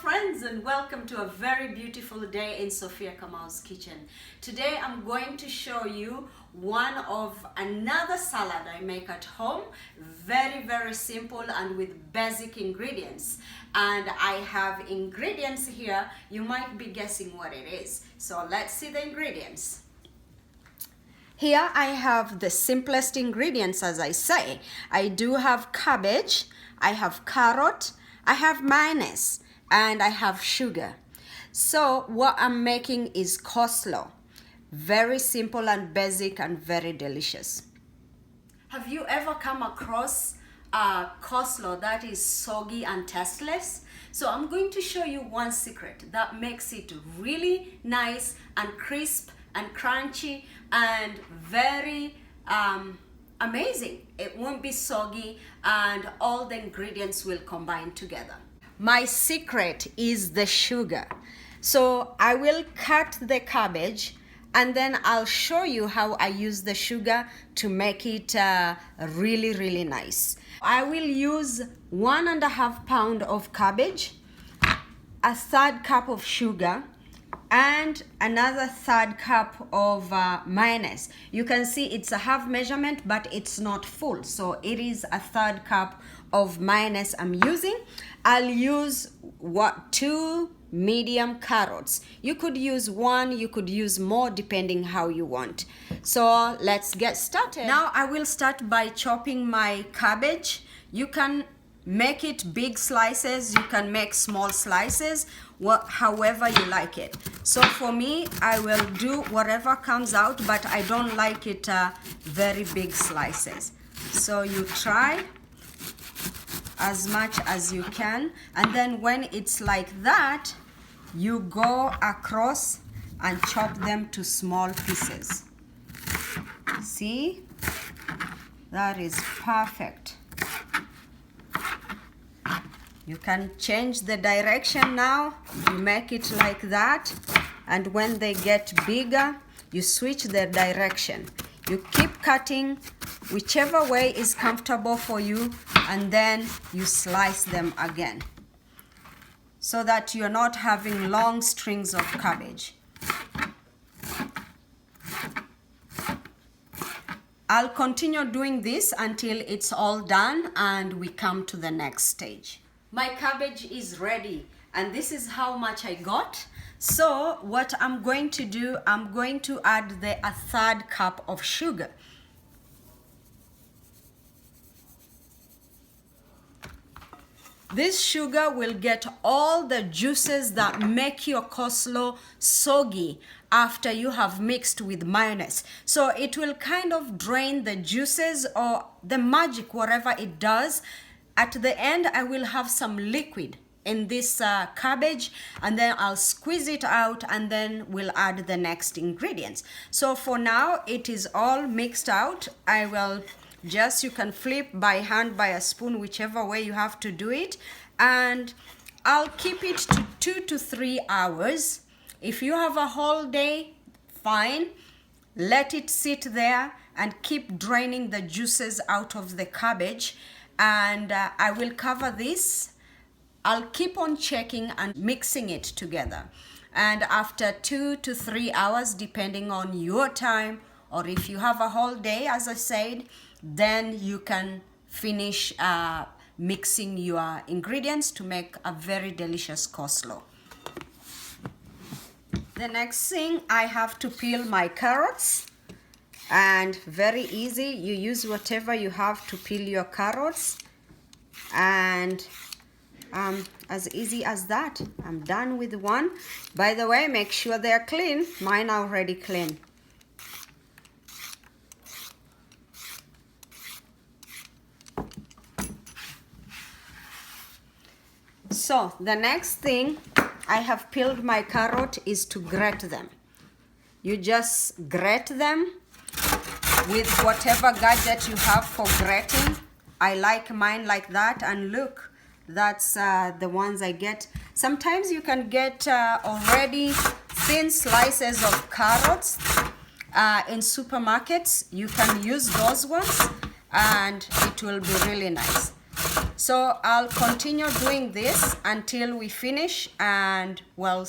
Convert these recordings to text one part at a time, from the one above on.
friends, and welcome to a very beautiful day in Sophia Kamau's kitchen. Today I'm going to show you another salad I make at home. Very simple and with basic ingredients. And I have ingredients here. You might be guessing what it is. So let's see the ingredients. Here I have the simplest ingredients, as I say. I do have cabbage, I have carrot, I have mayonnaise, and I have sugar. So what I'm making is coleslaw. Very simple and basic and very delicious. Have you ever come across a coleslaw that is soggy and tasteless? So I'm going to show you one secret that makes it really nice and crisp and crunchy and very amazing. It won't be soggy and all the ingredients will combine together. My secret is the sugar. So I will cut the cabbage and then I'll show you how I use the sugar to make it really nice. I will use 1.5 pounds of cabbage, a 1/3 cup of sugar, and another 1/3 cup of mayonnaise. You can see it's a half measurement, but it's not full, so it is a 1/3 cup of mayonnaise I'm using. I'll use 2 medium carrots. You could use 1, you could use more depending how you want. So let's get started. Now I will start by chopping my cabbage. You can make it big slices, you can make small slices, however you like it. So for me, I will do whatever comes out, but I don't like it very big slices. So you try as much as you can, and then when it's like that, you go across and chop them to small pieces. See? That is perfect. You can change the direction now. You make it like that, and when they get bigger, you switch the direction. You keep cutting whichever way is comfortable for you, and then you slice them again so that you're not having long strings of cabbage. I'll continue doing this until it's all done and we come to the next stage. My cabbage is ready, and this is how much I got. So what I'm going to do, I'm going to add a 1/3 cup of sugar. This sugar will get all the juices that make your coleslaw soggy after you have mixed with mayonnaise. So it will kind of drain the juices or the magic, whatever it does. At the end, I will have some liquid in this cabbage, and then I'll squeeze it out, and then we'll add the next ingredients. So for now, it is all mixed out. I will just, you can flip by hand, by a spoon, whichever way you have to do it, and I'll keep it to 2 to 3 hours. If you have a whole day, fine. Let it sit there and keep draining the juices out of the cabbage. And I will cover this. I'll keep on checking and mixing it together. And after 2 to 3 hours, depending on your time, or if you have a whole day, as I said, then you can finish mixing your ingredients to make a very delicious coleslaw. The next thing, I have to peel my carrots. And very easy, you use whatever you have to peel your carrots, and as easy as that. I'm done with one. By the way, make sure they're clean. Mine are already clean. So the next thing, I have peeled my carrot, is to grate them. You just grate them with whatever gadget you have for grating. I like mine like that, and look, that's the ones I get. Sometimes you can get already thin slices of carrots in supermarkets. You can use those ones and it will be really nice. So I'll continue doing this until we finish, and we'll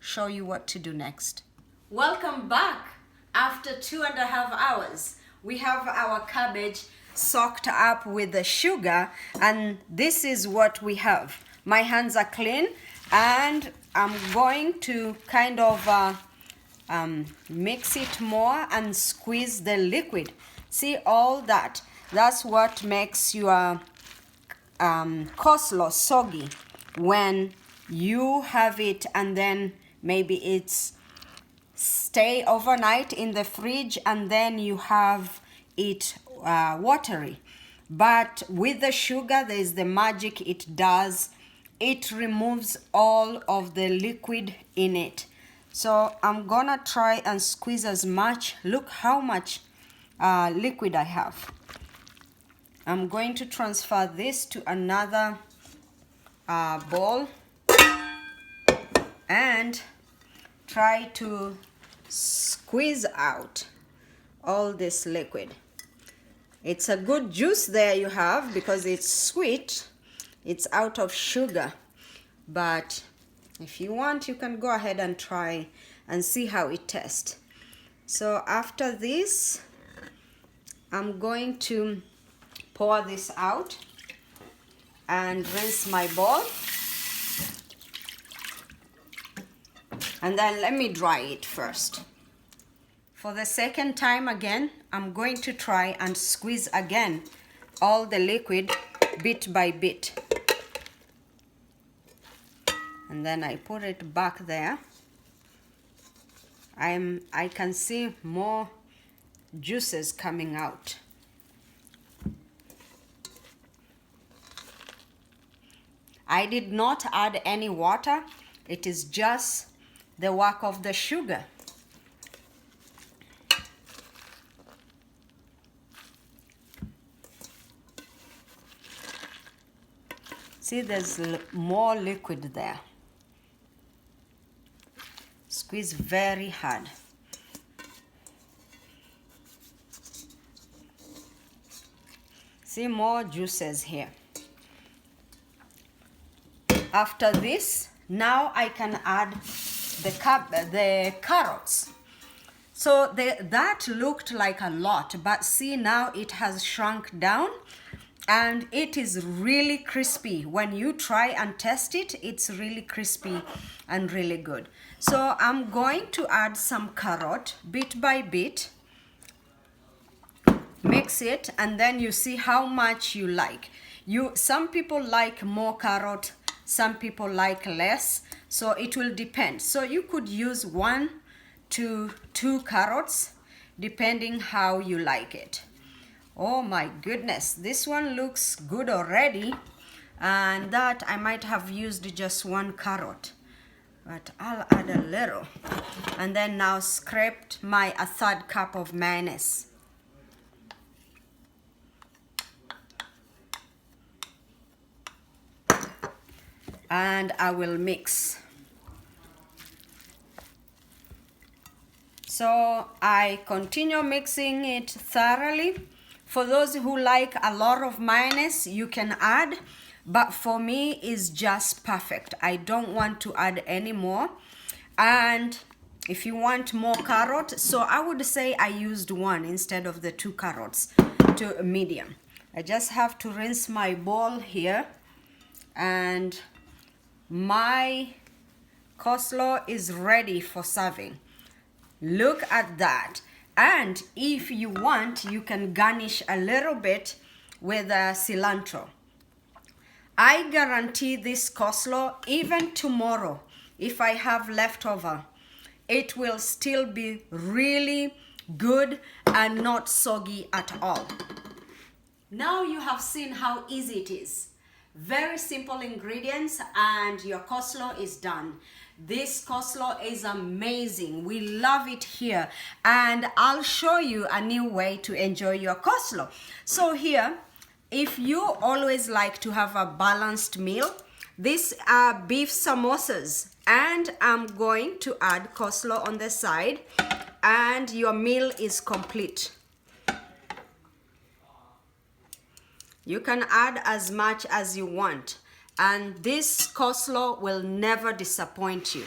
show you what to do next. Welcome back. After 2.5 hours, we have our cabbage soaked up with the sugar, and this is what we have. My hands are clean, and I'm going to kind of mix it more and squeeze the liquid. See all that? That's what makes your coleslaw soggy, when you have it and then maybe it's stay overnight in the fridge and then you have it watery. But with the sugar, there is the magic it does. It removes all of the liquid in it. So I'm gonna try and squeeze as much. Look how much liquid I have. I'm going to transfer this to another bowl and try to squeeze out all this liquid. It's a good juice there you have, because it's sweet. It's out of sugar. But if you want, you can go ahead and try and see how it tastes. So after this, I'm going to pour this out and rinse my bowl. And then let me dry it first. For the second time again, I'm going to try and squeeze again all the liquid bit by bit. And then I put it back there. I can see more juices coming out. I did not add any water. It is just the work of the sugar. See, there's more liquid there. Squeeze very hard. See, more juices here. After this, now I can add the carrots. So that looked like a lot, but see, now it has shrunk down and it is really crispy. When you try and test it, it's really crispy and really good. So I'm going to add some carrot bit by bit. Mix it, and then you see how much you like. Some people like more carrot, some people like less, so it will depend. So you could use 1 to 2 carrots depending how you like it. Oh my goodness, this one looks good already, and that I might have used just 1 carrot, but I'll add a little. And then now scraped a 1/3 cup of mayonnaise. And I will mix. So I continue mixing it thoroughly. For those who like a lot of mayonnaise, you can add, but for me it's just perfect. I don't want to add any more. And if you want more carrot, so I would say I used 1 instead of the 2 carrots to a medium. I just have to rinse my bowl here, and my coleslaw is ready for serving. Look at that. And if you want, you can garnish a little bit with cilantro. I guarantee this coleslaw, even tomorrow, if I have leftover, it will still be really good and not soggy at all. Now you have seen how easy it is. Very simple ingredients and your coleslaw is done. This coleslaw is amazing. We love it here, and I'll show you a new way to enjoy your coleslaw. So here, if you always like to have a balanced meal, these are beef samosas, and I'm going to add coleslaw on the side, and your meal is complete. You can add as much as you want. And this coleslaw will never disappoint you.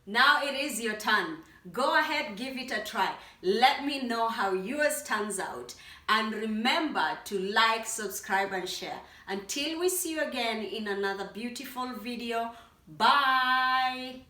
Now it is your turn. Go ahead, give it a try. Let me know how yours turns out. And remember to like, subscribe, and share. Until we see you again in another beautiful video. Bye.